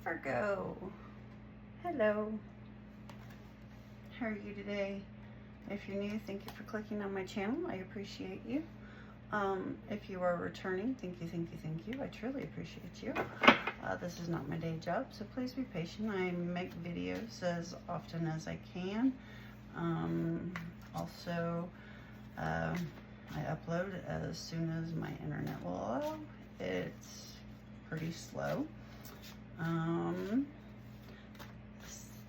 Virgo. Hello. How are you today? If you're new, thank you for clicking on my channel. I appreciate you. If you are returning, thank you. I truly appreciate you. This is not my day job, so please be patient. I make videos as often as I can. Also, I upload as soon as my internet will allow. It's pretty slow.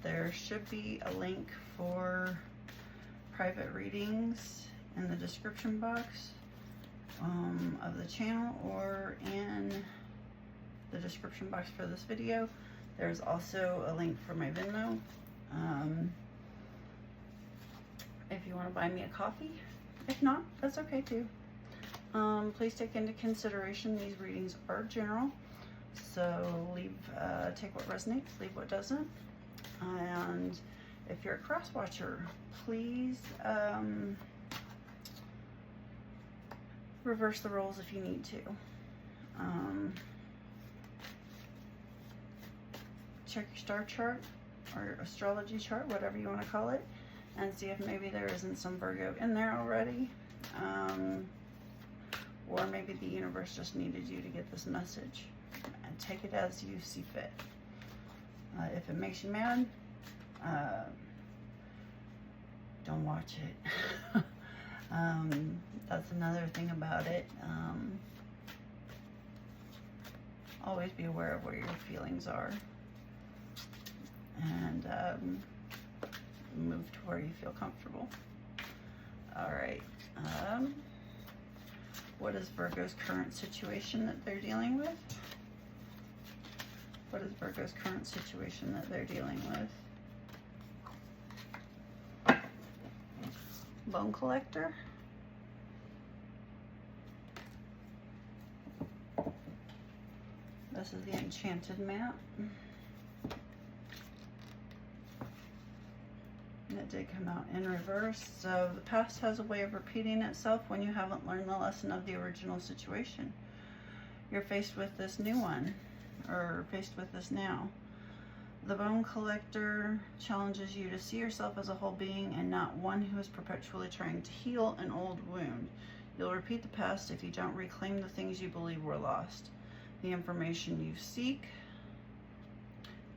There should be a link for private readings in the description box of the channel or in the description box for this video. There's also a link for my Venmo. If you want to buy me a coffee. If not, that's okay too. Please take into consideration these readings are general. So take what resonates, leave what doesn't. And if you're a cross watcher, please reverse the roles if you need to. Check your star chart or astrology chart, whatever you want to call it, and see if maybe there isn't some Virgo in there already. Or maybe the universe just needed you to get this message. And take it as you see fit. If it makes you mad, don't watch it. That's another thing about it. Always be aware of where your feelings are. And move to where you feel comfortable. All right. What is Virgo's current situation that they're dealing with? What is Virgo's current situation that they're dealing with? Bone collector. This is the enchanted map. And it did come out in reverse. So the past has a way of repeating itself when you haven't learned the lesson of the original situation. You're faced with this new one, or faced with this now. The bone collector challenges you to see yourself as a whole being and not one who is perpetually trying to heal an old wound. You'll repeat the past if you don't reclaim the things you believe were lost. The information you seek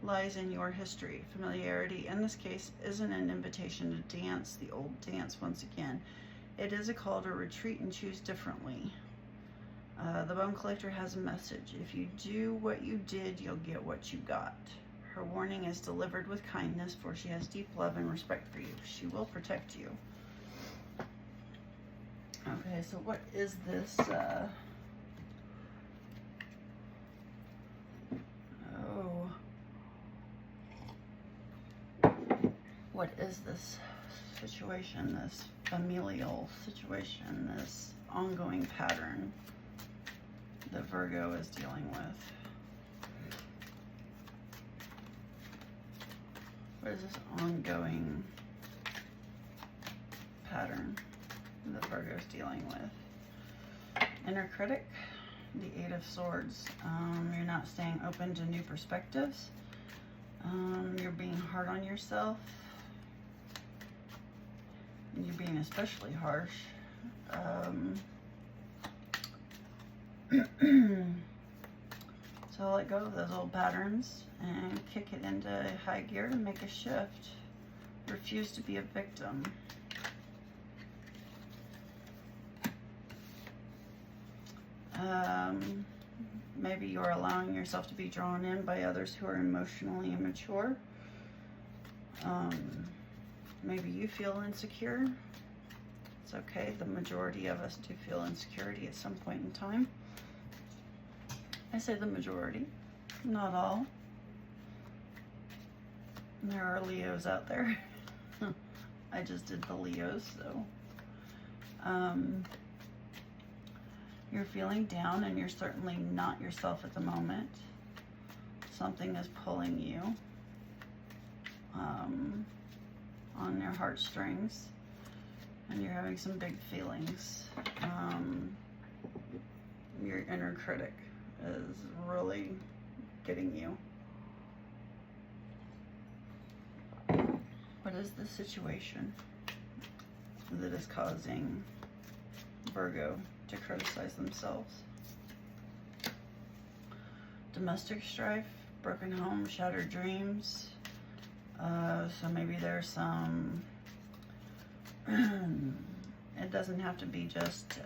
lies in your history. Familiarity, in this case, isn't an invitation to dance the old dance once again. It is a call to retreat and choose differently. The bone collector has a message. If you do what you did, you'll get what you got. Her warning is delivered with kindness, for she has deep love and respect for you. She will protect you. Okay, so what is this? What is this situation, this familial situation, this ongoing pattern that Virgo is dealing with? What is this ongoing pattern that Virgo is dealing with? Inner critic, the 8 of Swords. You're not staying open to new perspectives. You're being hard on yourself. You're being especially harsh. So let go of those old patterns and kick it into high gear and make a shift. Refuse to be a victim. Maybe you're allowing yourself to be drawn in by others who are emotionally immature. Maybe you feel insecure. It's okay. The majority of us do feel insecurity at some point in time. I say the majority, not all. There are Leos out there. I just did the Leos, so. You're feeling down and you're certainly not yourself at the moment. Something is pulling you on your heartstrings, and you're having some big feelings. Your inner critic is really getting you. is the situation that is causing Virgo to criticize themselves? Domestic strife, broken home, shattered dreams. So maybe there's some, it doesn't have to be just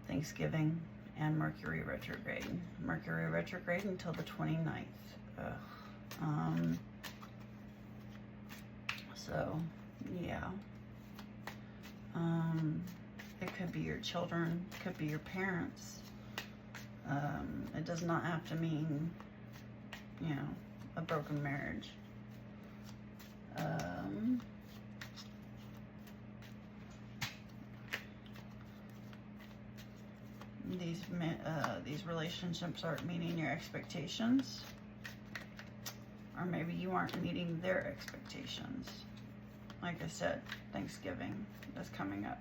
Thanksgiving and Mercury retrograde. Mercury retrograde until the 29th. So, yeah. It could be your children, it could be your parents. It does not have to mean, you know, a broken marriage. These relationships aren't meeting your expectations, or maybe you aren't meeting their expectations. Like I said, Thanksgiving is coming up,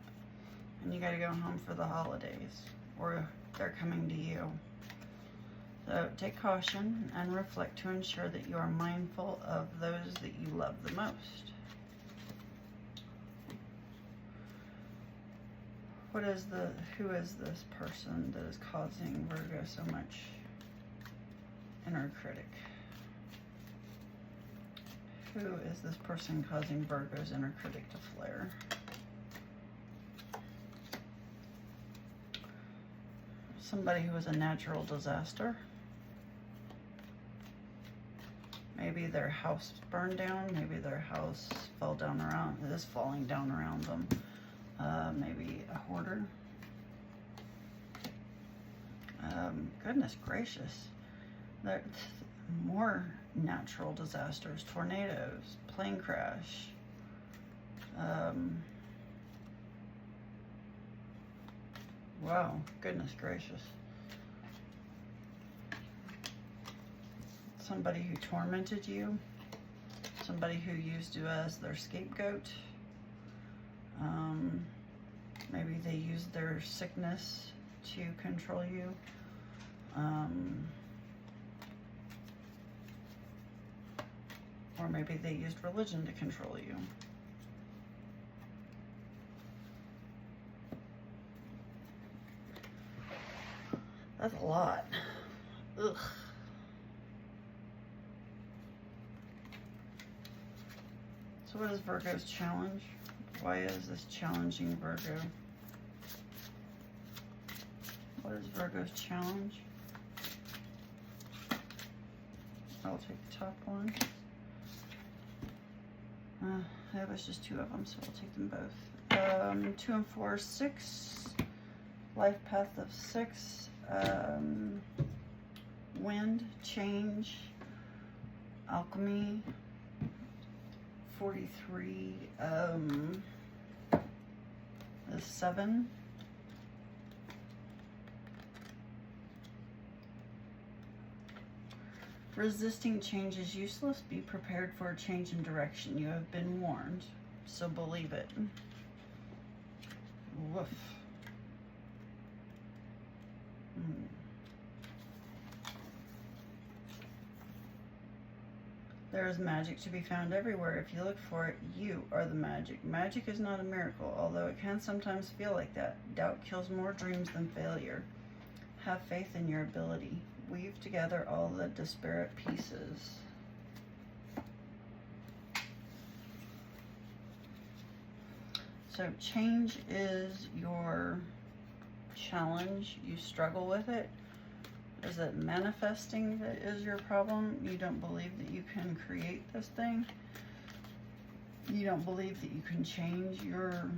and you got to go home for the holidays, or they're coming to you. So take caution and reflect to ensure that you are mindful of those that you love the most. Who is this person that is causing Virgo so much inner critic? Who is this person causing Virgo's inner critic to flare? Somebody who is a natural disaster. Maybe their house burned down. Maybe their house is falling down around them. Maybe a hoarder. Goodness gracious. There's more natural disasters, tornadoes, plane crash. Wow, goodness gracious. Somebody who tormented you. Somebody who used you as their scapegoat. Maybe they used their sickness to control you. Or maybe they used religion to control you. That's a lot. Ugh. So what is Virgo's challenge? Why is this challenging Virgo? What is Virgo's challenge? I'll take the top one. That was just two of them, so I'll take them both. 2 and 4, 6. Life path of 6. Wind, change, alchemy. 43 is 7. Resisting change is useless. Be prepared for a change in direction. You have been warned, so believe it. Woof. There is magic to be found everywhere. If you look for it, you are the magic. Magic is not a miracle, although it can sometimes feel like that. Doubt kills more dreams than failure. Have faith in your ability. Weave together all the disparate pieces. So change is your challenge. You struggle with it. Is it manifesting that is your problem? You don't believe that you can create this thing. You don't believe that you can change your,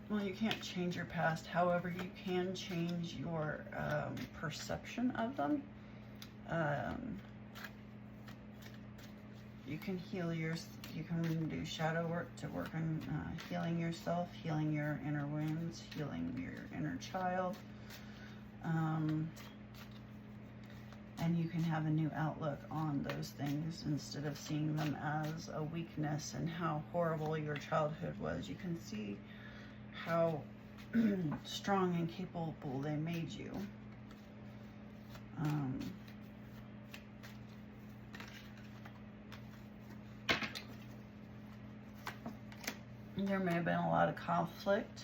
well, you can't change your past. However, you can change your perception of them. You can heal you can do shadow work to work on healing yourself, healing your inner wounds, healing your inner child. And you can have a new outlook on those things instead of seeing them as a weakness and how horrible your childhood was. You can see how strong and capable they made you. There may have been a lot of conflict,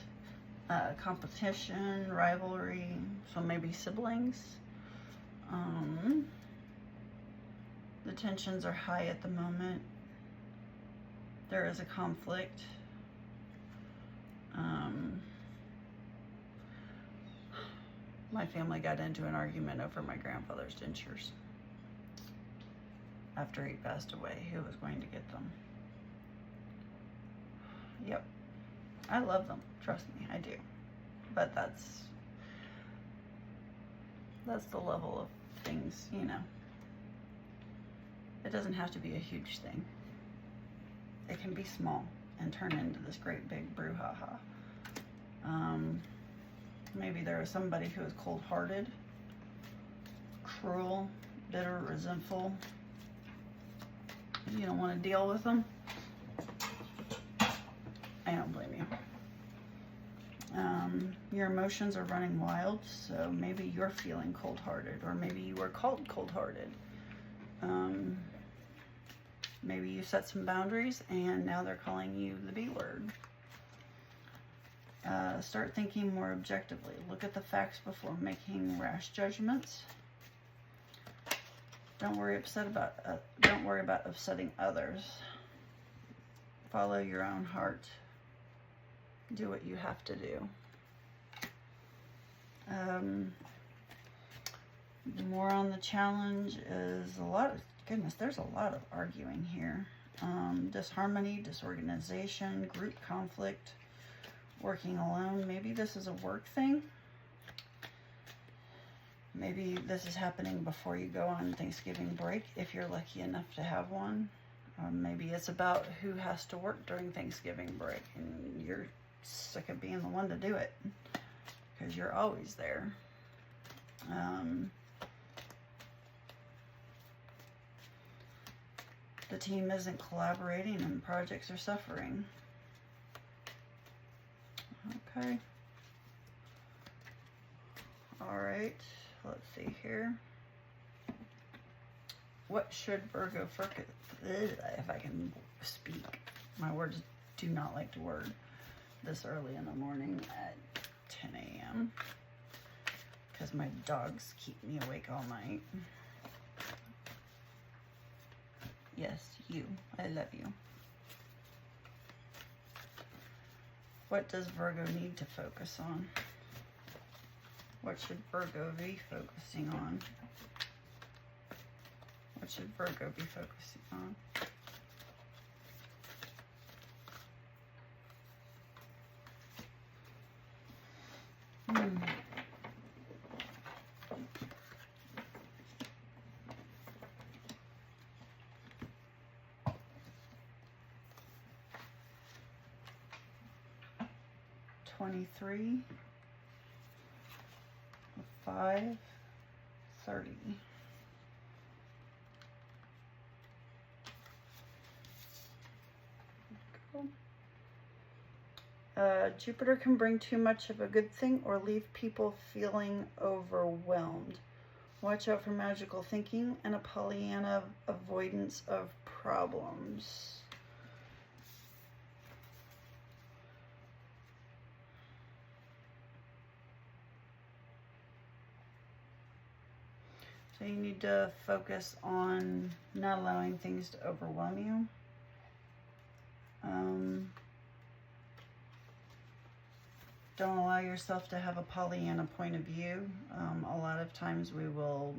competition, rivalry, so maybe siblings. The tensions are high at the moment. There is a conflict. My family got into an argument over my grandfather's dentures after he passed away. Who was going to get them? Yep. I love them. Trust me, I do. But that's the level of things, you know. It doesn't have to be a huge thing. It can be small and turn into this great big brouhaha. Maybe there is somebody who is cold-hearted, cruel, bitter, resentful. You don't want to deal with them. I don't blame you. Your emotions are running wild, so maybe you're feeling cold-hearted, or maybe you were called cold-hearted. Maybe you set some boundaries and now they're calling you the B word. Start thinking more objectively. Look at the facts before making rash judgments. Don't worry about upsetting others. Follow your own heart. Do what you have to do. More on the challenge is there's a lot of arguing here. Disharmony, disorganization, group conflict, working alone. Maybe this is a work thing. Maybe this is happening before you go on Thanksgiving break, if you're lucky enough to have one. Maybe it's about who has to work during Thanksgiving break, and you're sick of being the one to do it because you're always there. The team isn't collaborating and projects are suffering. Okay. All right. Let's see here. What should Virgo focus? If I can speak. My words do not like to word this early in the morning at 10 a.m. because my dogs keep me awake all night. Yes, you. I love you. What does Virgo need to focus on? What should Virgo be focusing on? What should Virgo be focusing on? $23, 5, 30. Jupiter can bring too much of a good thing or leave people feeling overwhelmed. Watch out for magical thinking and a Pollyanna avoidance of problems. So you need to focus on not allowing things to overwhelm you. Don't allow yourself to have a Pollyanna point of view. A lot of times we will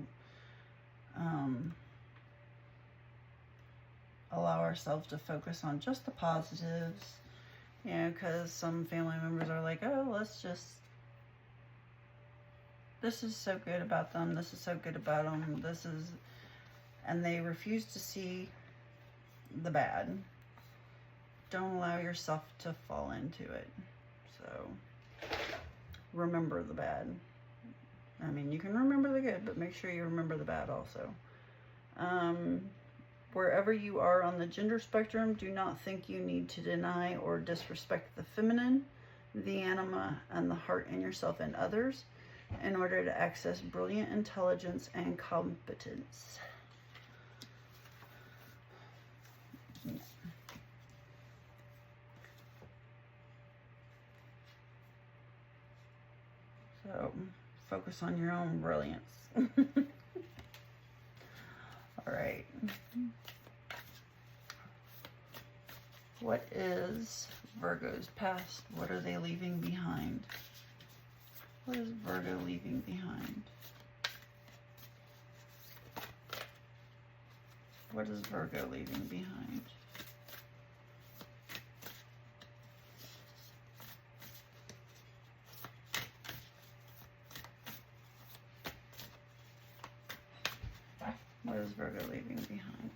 allow ourselves to focus on just the positives, you know, because some family members are like, oh, this is so good about them, this is so good about them, and they refuse to see the bad. Don't allow yourself to fall into it. So remember the bad. I mean, you can remember the good, but make sure you remember the bad also. Wherever you are on the gender spectrum, do not think you need to deny or disrespect the feminine, the anima, and the heart in yourself and others in order to access brilliant intelligence and competence. So focus on your own brilliance. All right. What is Virgo's past? What are they leaving behind? What is Virgo leaving behind? What is Virgo leaving behind? What is Virgo leaving behind?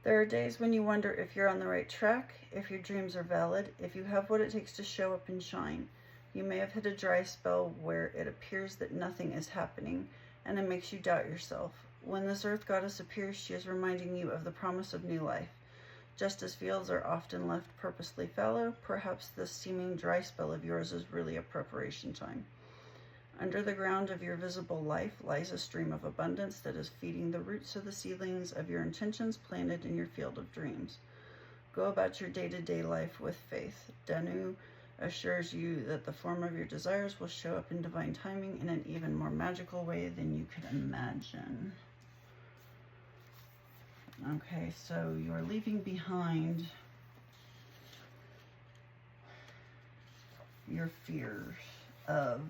There are days when you wonder if you're on the right track, if your dreams are valid, if you have what it takes to show up and shine. You may have hit a dry spell where it appears that nothing is happening, and it makes you doubt yourself. When this earth goddess appears, she is reminding you of the promise of new life. Just as fields are often left purposely fallow, perhaps this seeming dry spell of yours is really a preparation time. Under the ground of your visible life lies a stream of abundance that is feeding the roots of the seedlings of your intentions planted in your field of dreams. Go about your day-to-day life with faith. Danu assures you that the form of your desires will show up in divine timing in an even more magical way than you could imagine. Okay, so you're leaving behind your fears of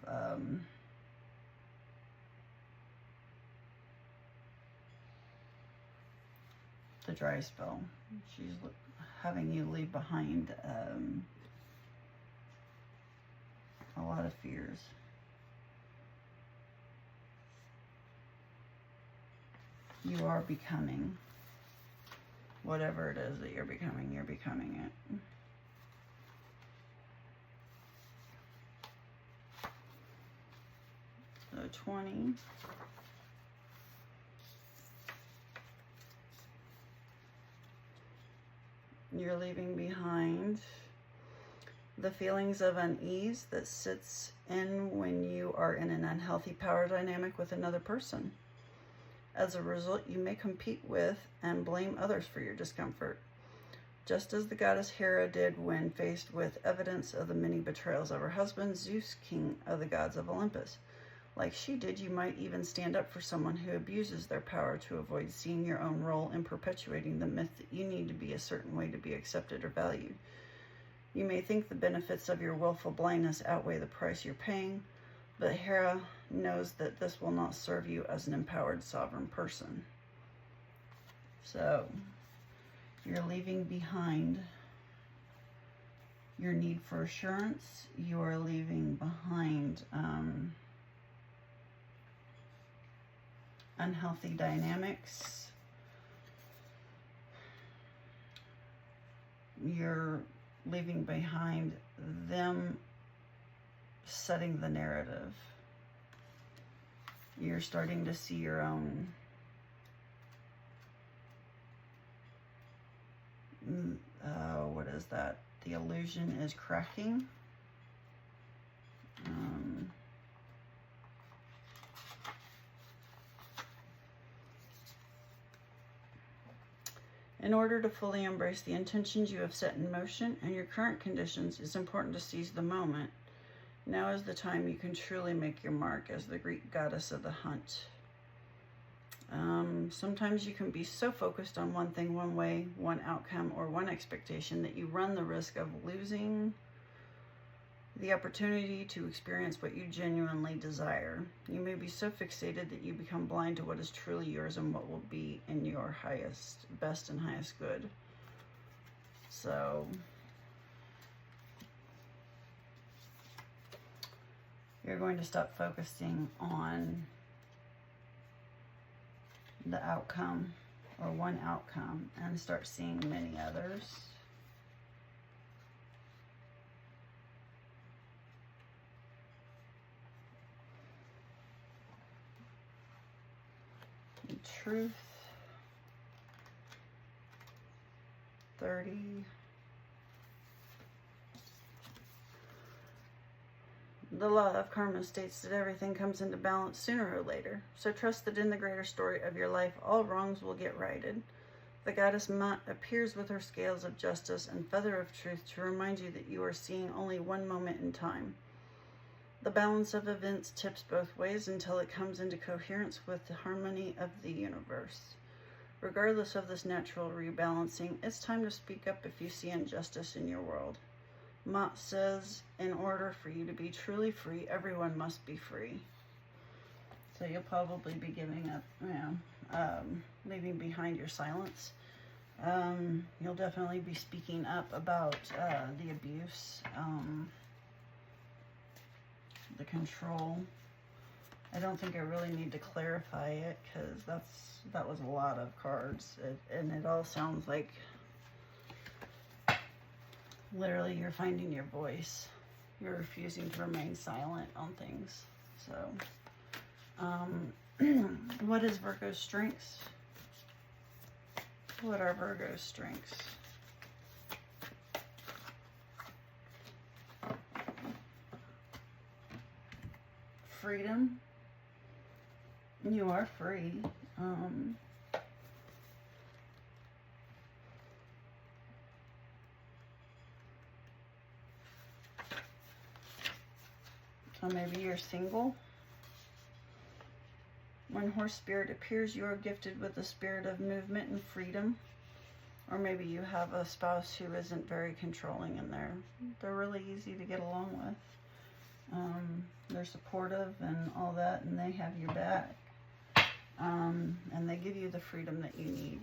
the dry spell. She's having you leave behind a lot of fears. You are becoming whatever it is that you're becoming it. So 20. You're leaving behind the feelings of unease that sits in when you are in an unhealthy power dynamic with another person. As a result, you may compete with and blame others for your discomfort, just as the goddess Hera did when faced with evidence of the many betrayals of her husband, Zeus, king of the gods of Olympus. Like she did, you might even stand up for someone who abuses their power to avoid seeing your own role in perpetuating the myth that you need to be a certain way to be accepted or valued. You may think the benefits of your willful blindness outweigh the price you're paying, but Hera knows that this will not serve you as an empowered sovereign person. So, you're leaving behind your need for assurance. You are leaving behind unhealthy dynamics. You're leaving behind them setting the narrative. You're starting to see your own what is that? The illusion is cracking. In order to fully embrace the intentions you have set in motion and your current conditions, it's important to seize the moment. Now is the time you can truly make your mark as the Greek goddess of the hunt. Sometimes you can be so focused on one thing, one way, one outcome, or one expectation that you run the risk of losing the opportunity to experience what you genuinely desire. You may be so fixated that you become blind to what is truly yours and what will be in your best and highest good. So, you're going to stop focusing on the outcome or one outcome and start seeing many others. And truth, 30. The law of karma states that everything comes into balance sooner or later, so trust that in the greater story of your life, all wrongs will get righted. The goddess Mut appears with her scales of justice and feather of truth to remind you that you are seeing only one moment in time. The balance of events tips both ways until it comes into coherence with the harmony of the universe. Regardless of this natural rebalancing, it's time to speak up if you see injustice in your world. Mott says, in order for you to be truly free, everyone must be free. So you'll probably be giving up, leaving behind your silence. You'll definitely be speaking up about the abuse, the control. I don't think I really need to clarify it because that was a lot of cards, and it all sounds like literally you're finding your voice. You're refusing to remain silent on things. So, what is Virgo's strengths? What are Virgo's strengths? Freedom. You are free. So maybe you're single. When horse spirit appears, you are gifted with the spirit of movement and freedom. Or maybe you have a spouse who isn't very controlling and they're really easy to get along with. They're supportive and all that, and they have your back. And they give you the freedom that you need.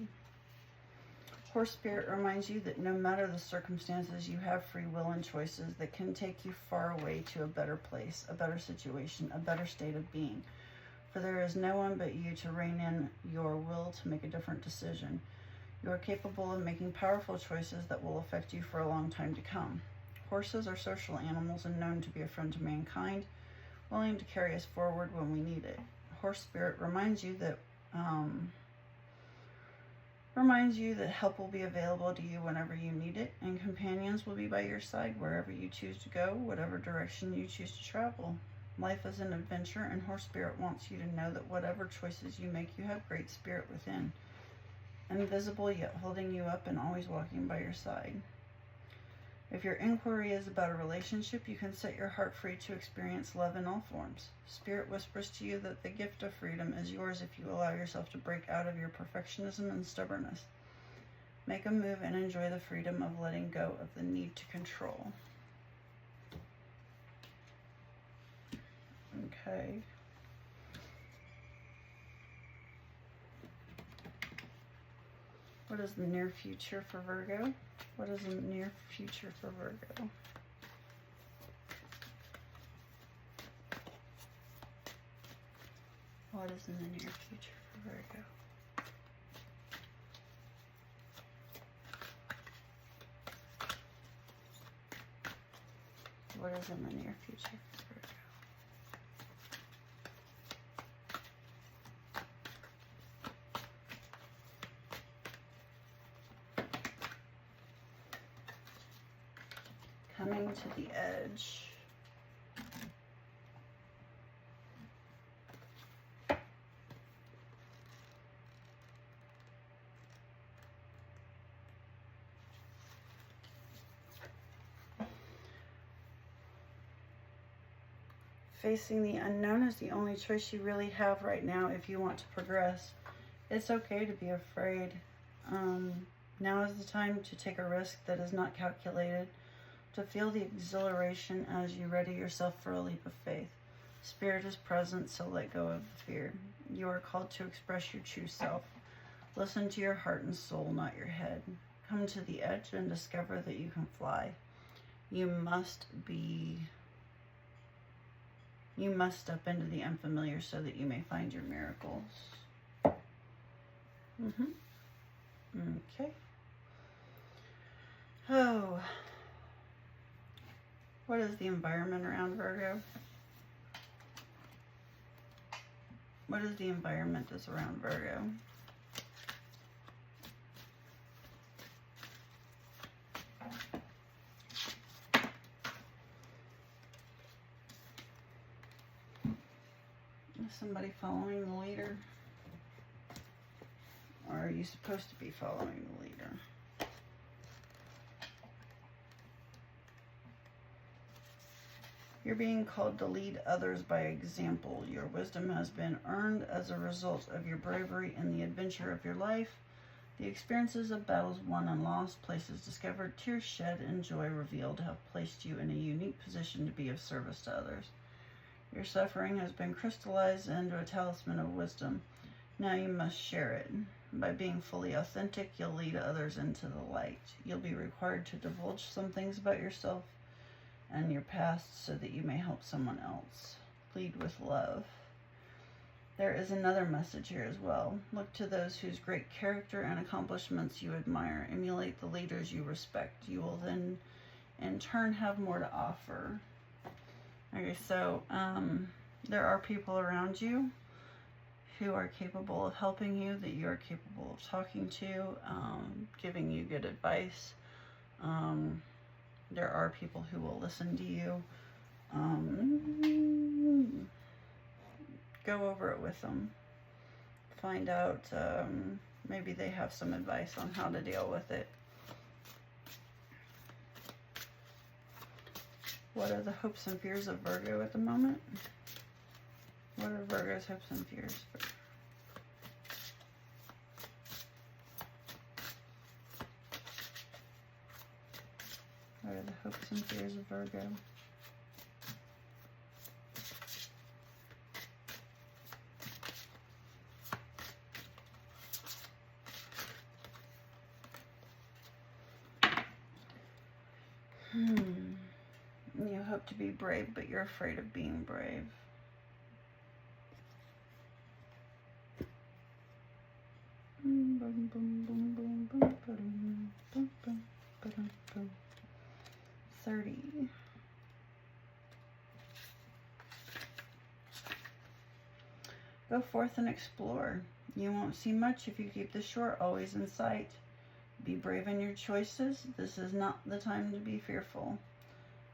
Horse spirit reminds you that no matter the circumstances, you have free will and choices that can take you far away to a better place, a better situation, a better state of being. For there is no one but you to rein in your will to make a different decision. You are capable of making powerful choices that will affect you for a long time to come. Horses are social animals and known to be a friend to mankind, willing to carry us forward when we need it. Horse spirit reminds you that help will be available to you whenever you need it, and companions will be by your side wherever you choose to go, whatever direction you choose to travel. Life is an adventure, and horse spirit wants you to know that whatever choices you make, you have great spirit within, invisible yet holding you up and always walking by your side. If your inquiry is about a relationship, you can set your heart free to experience love in all forms. Spirit whispers to you that the gift of freedom is yours if you allow yourself to break out of your perfectionism and stubbornness. Make a move and enjoy the freedom of letting go of the need to control. Okay. What is the near future for Virgo? What is the near future for Virgo? What is in the near future for Virgo? What is in the near future for Virgo? Coming to the edge. Facing the unknown is the only choice you really have right now if you want to progress. It's okay to be afraid. Now is the time to take a risk that is not calculated, to feel the exhilaration as you ready yourself for a leap of faith. Spirit is present, so let go of the fear. You are called to express your true self. Listen to your heart and soul, not your head. Come to the edge and discover that you can fly. You must step into the unfamiliar so that you may find your miracles. Okay. Oh. What is the environment around Virgo? What is the environment that's around Virgo? Is somebody following the leader? Or are you supposed to be following the leader? You're being called to lead others by example. Your wisdom has been earned as a result of your bravery in the adventure of your life. The experiences of battles won and lost, places discovered, tears shed, and joy revealed have placed you in a unique position to be of service to others. Your suffering has been crystallized into a talisman of wisdom. Now you must share it. By being fully authentic, you'll lead others into the light. You'll be required to divulge some things about yourself and your past so that you may help someone else. Lead with love. There is another message here as well. Look to those whose great character and accomplishments you admire. Emulate the leaders you respect. You will then, in turn, have more to offer. Okay, so there are people around you who are capable of helping you, that you are capable of talking to, giving you good advice. There are people who will listen to you. Go over it with them. Find out, maybe they have some advice on how to deal with it. What are the hopes and fears of Virgo at the moment? What are Virgo's hopes and fears? What are the hopes and fears of Virgo? You hope to be brave, but you're afraid of being brave. Boom. 30. Go forth and explore. You won't see much if you keep the shore always in sight. Be brave in your choices. This is not the time to be fearful.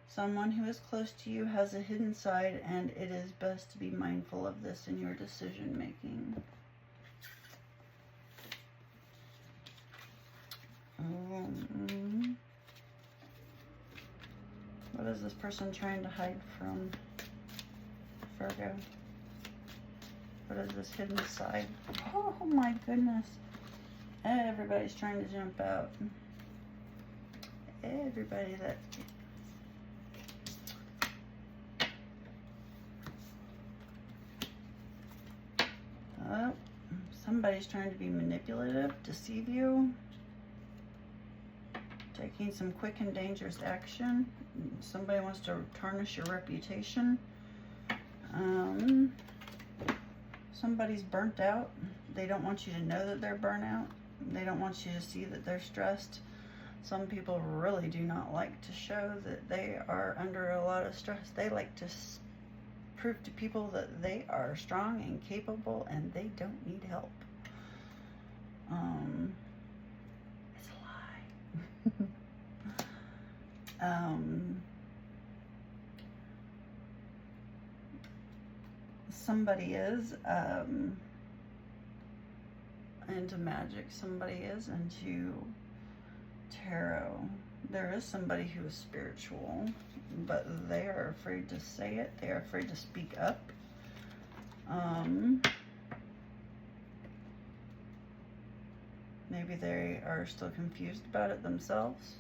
Someone who is close to you has a hidden side, and it is best to be mindful of this in your decision making. What is this person trying to hide from Virgo? What is this hidden side? Oh my goodness. Everybody's trying to jump out. Everybody that... Oh, somebody's trying to be manipulative, deceive you. Taking some quick and dangerous action. Somebody wants to tarnish your reputation. Somebody's burnt out. They don't want you to know that they're burnt out. They don't want you to see that they're stressed. Some people really do not like to show that they are under a lot of stress. They like to prove to people that they are strong and capable and they don't need help. It's a lie. Somebody is into magic. Somebody is into tarot. There is somebody who is spiritual, but they are afraid to say it. They are afraid to speak up. Maybe they are still confused about it themselves.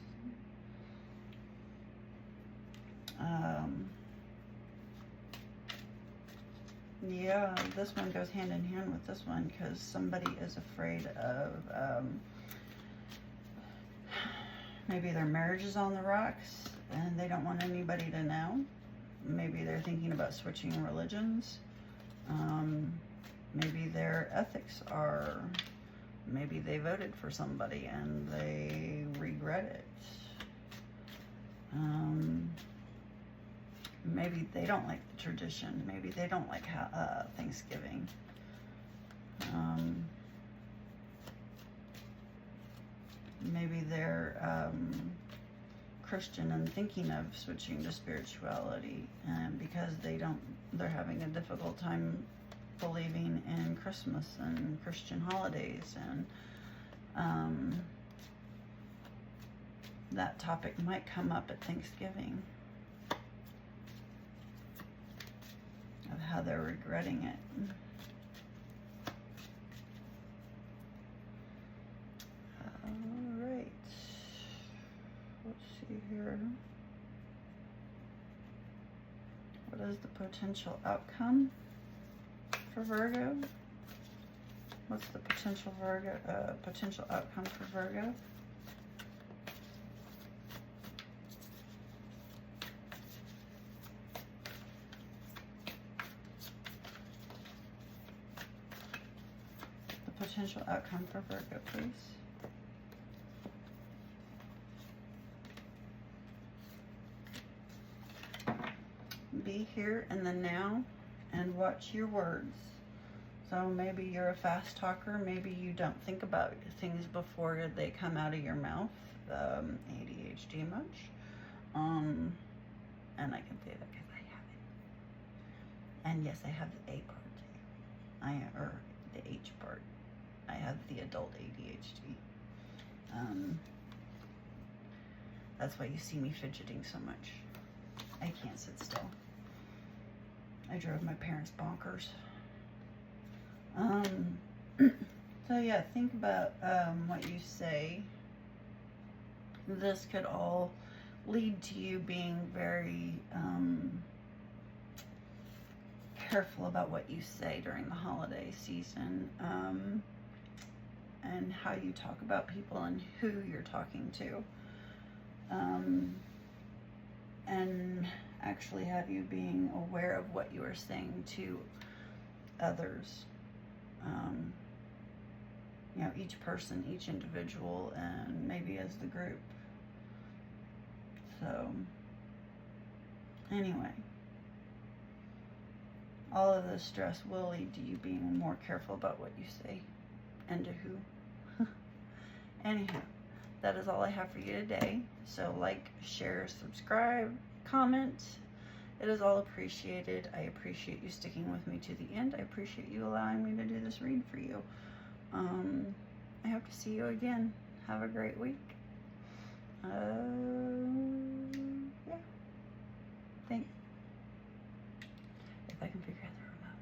Yeah, this one goes hand in hand with this one because somebody is afraid of maybe their marriage is on the rocks and they don't want anybody to know. Maybe they're thinking about switching religions. Maybe their ethics are Maybe they voted for somebody and they regret it. Maybe they don't like the tradition. Maybe they don't like Thanksgiving. Maybe they're Christian and thinking of switching to spirituality, and because they're having a difficult time believing in Christmas and Christian holidays, and that topic might come up at Thanksgiving, of how they're regretting it. All right, let's see here. What is the potential outcome for Virgo? What's the potential outcome for Virgo? The potential outcome for Virgo, please. Be here in the now and watch your words. So maybe you're a fast talker. Maybe you don't think about things before they come out of your mouth. ADHD much. And I can say that because I have it. And yes, I have the A part too. Or the H part. I have the adult ADHD. That's why you see me fidgeting so much. I can't sit still. I drove my parents bonkers. So yeah, think about what you say. This could all lead to you being very careful about what you say during the holiday season, and how you talk about people and who you're talking to. And actually have you being aware of what you are saying to others. You know, each person, each individual, and maybe as the group. So, anyway, all of this stress will lead to you being more careful about what you say and to who. Anyhow, that is all I have for you today. So like, share, subscribe, comment. It is all appreciated. I appreciate you sticking with me to the end. I appreciate you allowing me to do this read for you. I hope to see you again. Have a great week.